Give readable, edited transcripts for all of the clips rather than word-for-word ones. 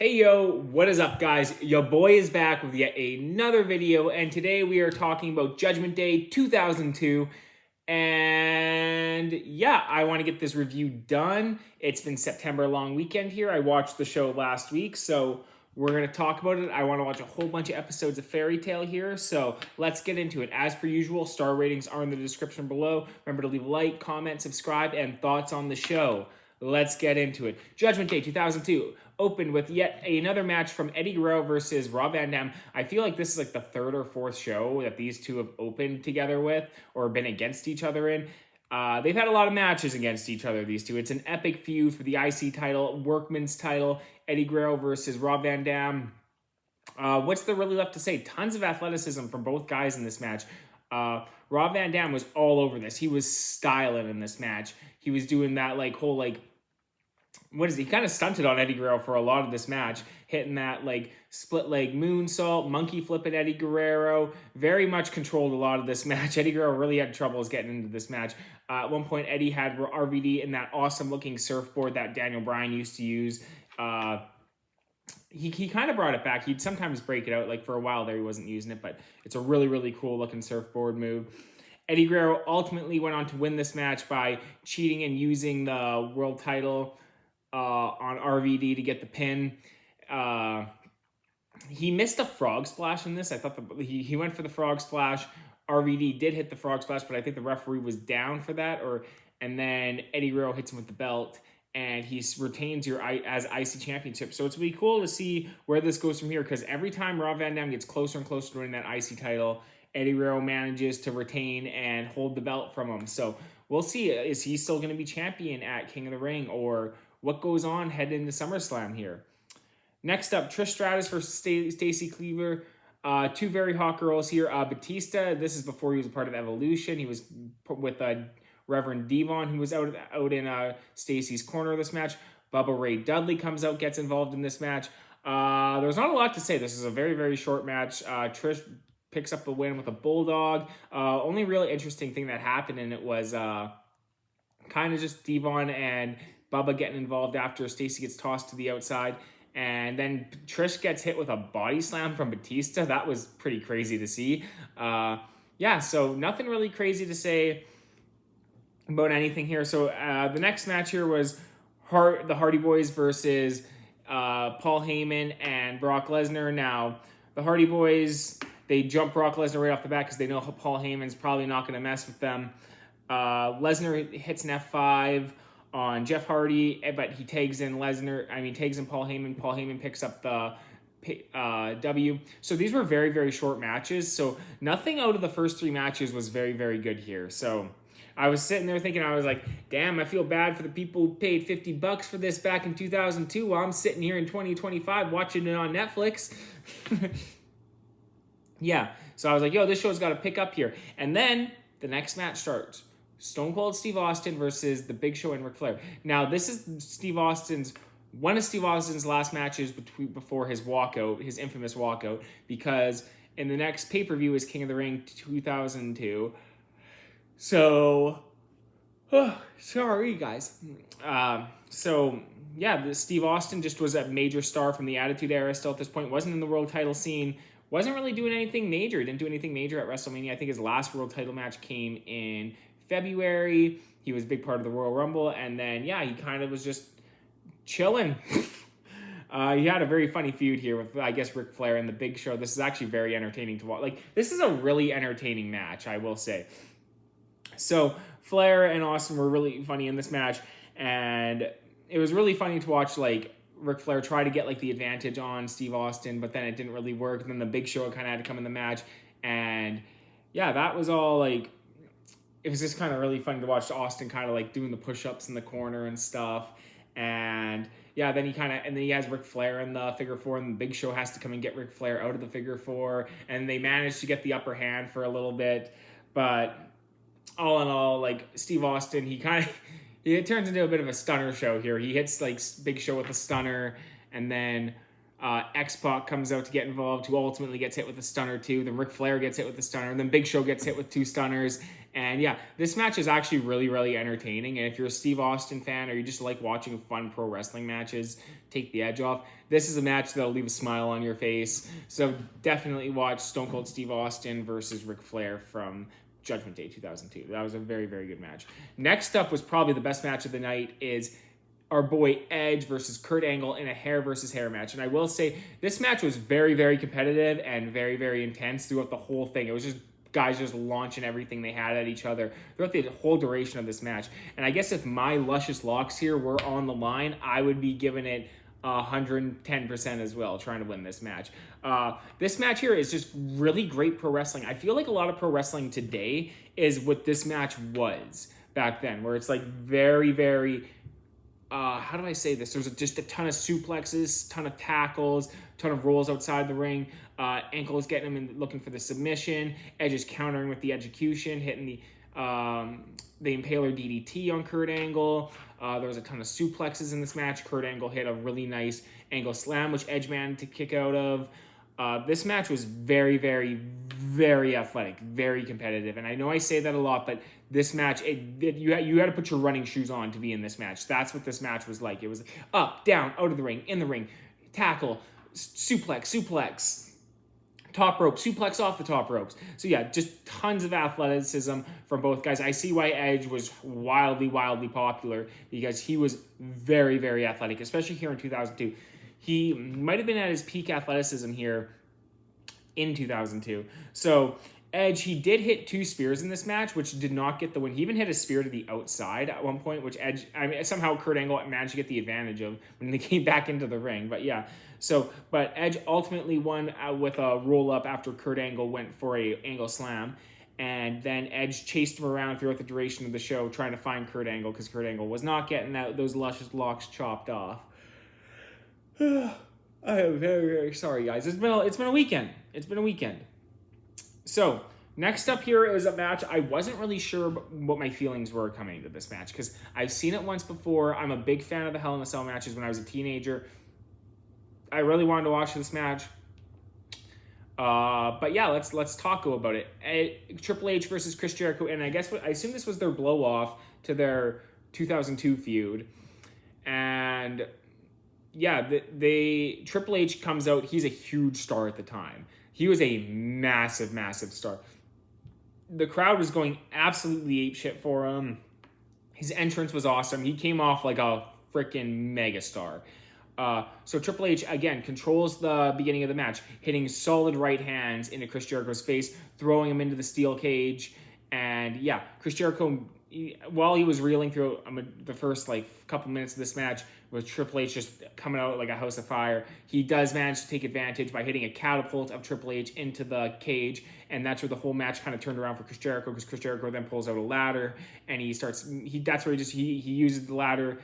Hey yo, what is up guys? Your boy is back with yet another video, and today we are talking about Judgment Day 2002. And yeah, I want to get this review done. It's been September long weekend here. I watched the show last week, so we're going to talk about it. I want to watch a whole bunch of episodes of Fairy Tale here, so let's get into it. As per usual, star ratings are in the description below. Remember to leave a like, comment, subscribe, and thoughts on the show. Let's get into it. Judgment Day 2002 opened with yet another match from Eddie Guerrero versus Rob Van Dam. I feel like this is like the third or fourth show that these two have opened together with or been against each other in. They've had a lot of matches against each other, these two. It's an epic feud for the IC title, Workman's title, Eddie Guerrero versus Rob Van Dam. What's there really left to say? Tons of athleticism from both guys in this match. Rob Van Dam was all over this. He was styling in this match. He was doing that whole he kind of stunted on Eddie Guerrero for a lot of this match, hitting that split leg moonsault, monkey flipping Eddie Guerrero, very much controlled a lot of this match. Eddie Guerrero really had troubles getting into this match. At one point, Eddie had RVD in that awesome looking surfboard that Daniel Bryan used to use. He kind of brought it back. He'd sometimes break it out. Like for a while there, he wasn't using it, but it's a really, really cool looking surfboard move. Eddie Guerrero ultimately went on to win this match by cheating and using the world title on RVD to get the pin. He missed a frog splash in this. I thought he went for the frog splash. RVD did hit the frog splash, but I think the referee was down for that. And then Eddie Guerrero hits him with the belt, and he retains as IC championship. So it's really cool to see where this goes from here, because every time Rob Van Dam gets closer and closer to winning that IC title, Eddie Guerrero manages to retain and hold the belt from him. So we'll see. Is he still going to be champion at King of the Ring, or what goes on heading into SummerSlam here? Next up, Trish Stratus versus Stacey Kiebler. Two very hot girls here. Batista, this is before he was a part of Evolution. He was with Reverend Devon, who was out in Stacey's corner of this match. Bubba Ray Dudley comes out, gets involved in this match. There's not a lot to say. This is a very, very short match. Trish picks up the win with a bulldog. Only really interesting thing that happened in it was kind of just Devon and Bubba getting involved after Stacey gets tossed to the outside. And then Trish gets hit with a body slam from Batista. That was pretty crazy to see. So nothing really crazy to say about anything here. So the next match here was the Hardy Boyz versus Paul Heyman and Brock Lesnar. Now, the Hardy Boyz, they jump Brock Lesnar right off the bat because they know Paul Heyman's probably not going to mess with them. Lesnar hits an F5 on Jeff Hardy, but he tags in Paul Heyman. Paul Heyman picks up the W. So these were very, very short matches. So nothing out of the first three matches was very, very good here. So I was sitting there thinking, I was like, damn, I feel bad for the people who paid $50 for this back in 2002 while I'm sitting here in 2025 watching it on Netflix. Yeah, so I was like, yo, this show's got to pick up here. And then the next match starts. Stone Cold Steve Austin versus The Big Show and Ric Flair. Now, this is one of Steve Austin's last matches before his walkout, his infamous walkout, because in the next pay-per-view is King of the Ring 2002. So, sorry, guys. Steve Austin just was a major star from the Attitude Era still at this point. Wasn't in the world title scene. Wasn't really doing anything major. Didn't do anything major at WrestleMania. I think his last world title match came in February. He was a big part of the Royal Rumble. And then, he kind of was just chilling. He had a very funny feud here with, I guess, Ric Flair and The Big Show. This is actually very entertaining to watch. This is a really entertaining match, I will say. So Flair and Austin were really funny in this match, and it was really funny to watch Ric Flair try to get the advantage on Steve Austin, but then it didn't really work. And then The Big Show kind of had to come in the match, and that was all it was just kind of really funny to watch Austin kind of doing the push-ups in the corner and stuff. And then he has Ric Flair in the figure four, and The Big Show has to come and get Ric Flair out of the figure four, and they managed to get the upper hand for a little bit. But all in all, Steve Austin, it turns into a bit of a stunner show here. He hits Big Show with a stunner, and then X-Pac comes out to get involved, who ultimately gets hit with a stunner too. Then Ric Flair gets hit with the stunner. Then Big Show gets hit with 2 stunners. And yeah, this match is actually really, really entertaining. And if you're a Steve Austin fan or you just like watching fun pro wrestling matches, take the edge off, this is a match that'll leave a smile on your face. So definitely watch Stone Cold Steve Austin versus Ric Flair from Judgment Day 2002. That was a very, very good match. Next up was probably the best match of the night is our boy Edge versus Kurt Angle in a hair versus hair match. And I will say this match was very, very competitive and very, very intense throughout the whole thing. It was just guys just launching everything they had at each other throughout the whole duration of this match. And I guess if my luscious locks here were on the line, I would be giving it 110% as well, trying to win this match. This match here is just really great pro wrestling. I feel like a lot of pro wrestling today is what this match was back then, where it's like very, very how do I say this? There's just a ton of suplexes, ton of tackles, ton of rolls outside the ring. Ankle is getting him in, looking for the submission. Edge is countering with the execution, hitting the Impaler DDT on Kurt Angle. There was a ton of suplexes in this match. Kurt Angle hit a really nice angle slam, which Edge managed to kick out of. This match was very, very, very athletic, very competitive. And I know I say that a lot, but this match, you had to put your running shoes on to be in this match. That's what this match was like. It was up, down, out of the ring, in the ring, tackle, suplex, top rope, suplex off the top ropes. So yeah, just tons of athleticism from both guys. I see why Edge was wildly, wildly popular because he was very, very athletic, especially here in 2002. He might have been at his peak athleticism here in 2002. So Edge, he did hit 2 spears in this match, which did not get the win. He even hit a spear to the outside at one point, which Edge, I mean, somehow Kurt Angle managed to get the advantage of when they came back into the ring. But yeah, but Edge ultimately won with a roll up after Kurt Angle went for a angle slam. And then Edge chased him around throughout the duration of the show, trying to find Kurt Angle because Kurt Angle was not getting those luscious locks chopped off. I am very, very sorry, guys. It's been a weekend. It's been a weekend. So next up here is a match I wasn't really sure what my feelings were coming into this match because I've seen it once before. I'm a big fan of the Hell in a Cell matches when I was a teenager. I really wanted to watch this match. But yeah, let's talk about it. Triple H versus Chris Jericho, and I assume this was their blow off to their 2002 feud, and yeah, Triple H comes out. He's a huge star at the time. He was a massive, massive star. The crowd was going absolutely apeshit for him. His entrance was awesome. He came off like a freaking megastar. So Triple H, again, controls the beginning of the match, hitting solid right hands into Chris Jericho's face, throwing him into the steel cage. And yeah, Chris Jericho, while he was reeling through the first couple minutes of this match, with Triple H just coming out like a house of fire, he does manage to take advantage by hitting a catapult of Triple H into the cage, and that's where the whole match kind of turned around for Chris Jericho, because Chris Jericho then pulls out a ladder, and he uses the ladder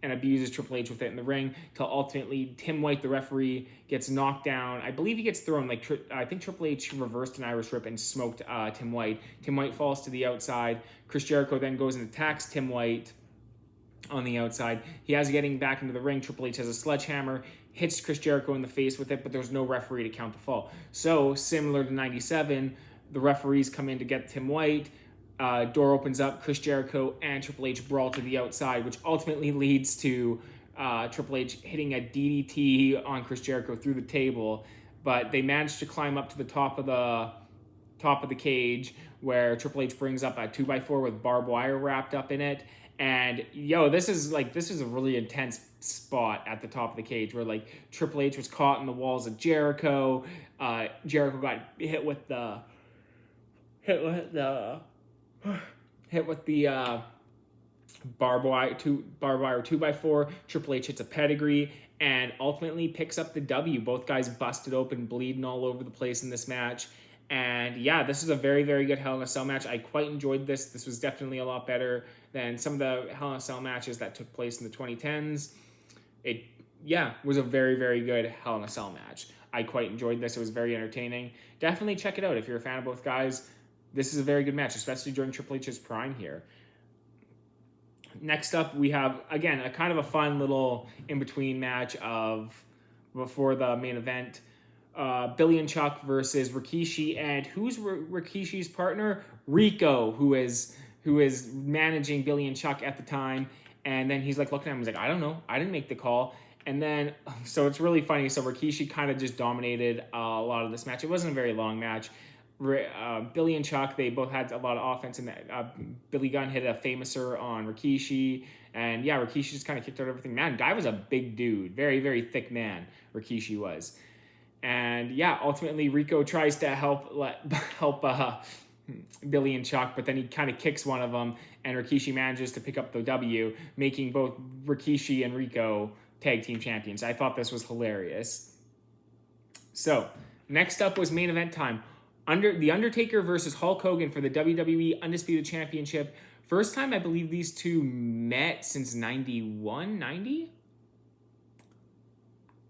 and abuses Triple H with it in the ring, till ultimately Tim White, the referee, gets knocked down. I believe he gets thrown, I think Triple H reversed an Irish Whip and smoked Tim White. Tim White falls to the outside. Chris Jericho then goes and attacks Tim White on the outside. He has getting back into the ring. Triple H has a sledgehammer, hits Chris Jericho in the face with it, but there's no referee to count the fall. So, similar to 97, the referees come in to get Tim White. Door opens up, Chris Jericho and Triple H brawl to the outside, which ultimately leads to Triple H hitting a DDT on Chris Jericho through the table. But they managed to climb up to the top of the cage, where Triple H brings up a 2x4 with barbed wire wrapped up in it. And this is a really intense spot at the top of the cage, where Triple H was caught in the walls of Jericho. Jericho got hit with the barbed wire 2x4. Triple H hits a pedigree and ultimately picks up the W. Both guys busted open, bleeding all over the place in this match. And yeah, this is a very, very good Hell in a Cell match. I quite enjoyed this. This was definitely a lot better than some of the Hell in a Cell matches that took place in the 2010s. It was a very, very good Hell in a Cell match. I quite enjoyed this. It was very entertaining. Definitely check it out if you're a fan of both guys. This is a very good match, especially during Triple H's prime here. Next up, we have, again, a kind of a fun little in-between match of before the main event. Billy and Chuck versus Rikishi, and who's Rikishi's partner? Rico, who is managing Billy and Chuck at the time. And then he's like looking at him, he's like, I don't know, I didn't make the call. And then, so it's really funny. So Rikishi kind of just dominated a lot of this match. It wasn't a very long match. Billy and Chuck, they both had a lot of offense, and Billy Gunn hit a famouser on Rikishi, and yeah, Rikishi just kind of kicked out everything. Man, guy was a big dude, very, very thick man, Rikishi was. And yeah, ultimately Rico tries to help Billy and Chuck, but then he kind of kicks one of them, and Rikishi manages to pick up the W, making both Rikishi and Rico tag team champions. I thought this was hilarious. So next up was main event time. The Undertaker versus Hulk Hogan for the WWE Undisputed Championship. First time I believe these two met since 91, 90?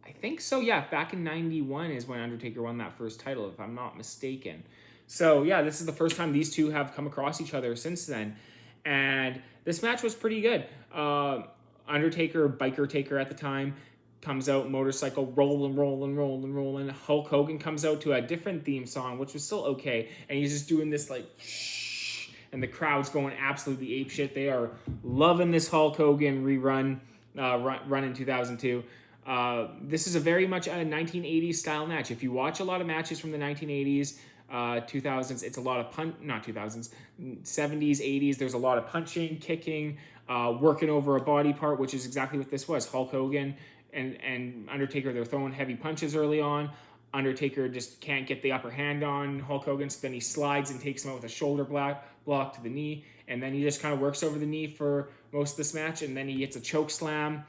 I think so, yeah. Back in 91 is when Undertaker won that first title, if I'm not mistaken. So, yeah, this is the first time these two have come across each other since then. And this match was pretty good. Undertaker, Biker Taker at the time, comes out, motorcycle, rolling. Hulk Hogan comes out to a different theme song, which was still okay. And he's just doing this, like, shh, and the crowd's going absolutely apeshit. They are loving this Hulk Hogan rerun, run in 2002. This is a very much a 1980s style match. If you watch a lot of matches from the 1980s, 2000s, it's a lot of not 2000s, 70s, 80s. There's a lot of punching, kicking, working over a body part, which is exactly what this was. Hulk Hogan and Undertaker, they're throwing heavy punches early on. Undertaker just can't get the upper hand on Hulk Hogan, so then he slides and takes him out with a shoulder block to the knee, and then he just kind of works over the knee for most of this match, and then he gets a choke slam,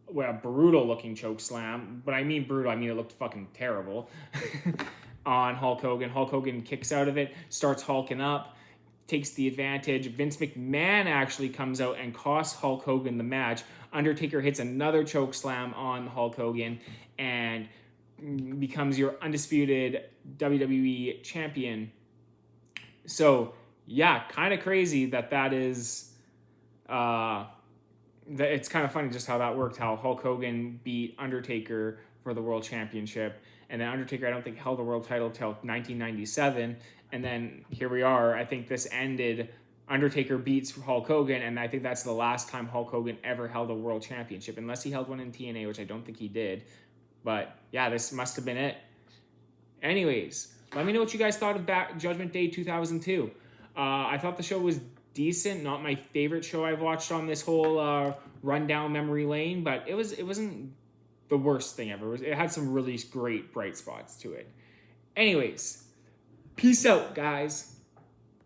well, a brutal looking choke slam, but I mean brutal, I mean it looked fucking terrible, on Hulk Hogan. Hulk Hogan kicks out of it, starts hulking up, takes the advantage. Vince McMahon actually comes out and costs Hulk Hogan the match. Undertaker hits another choke slam on Hulk Hogan and becomes your undisputed WWE champion. So, yeah, kind of crazy that is... it's kind of funny just how that worked, how Hulk Hogan beat Undertaker for the World Championship. And then Undertaker, I don't think, held the world title until 1997. And then here we are. I think this ended, Undertaker beats Hulk Hogan, and I think that's the last time Hulk Hogan ever held a world championship, unless he held one in TNA, which I don't think he did. But yeah, this must have been it. Anyways, let me know what you guys thought of Judgment Day 2002. I thought the show was decent, not my favorite show I've watched on this whole rundown memory lane, but it wasn't the worst thing ever. It had some really great bright spots to it. Anyways, peace out, guys.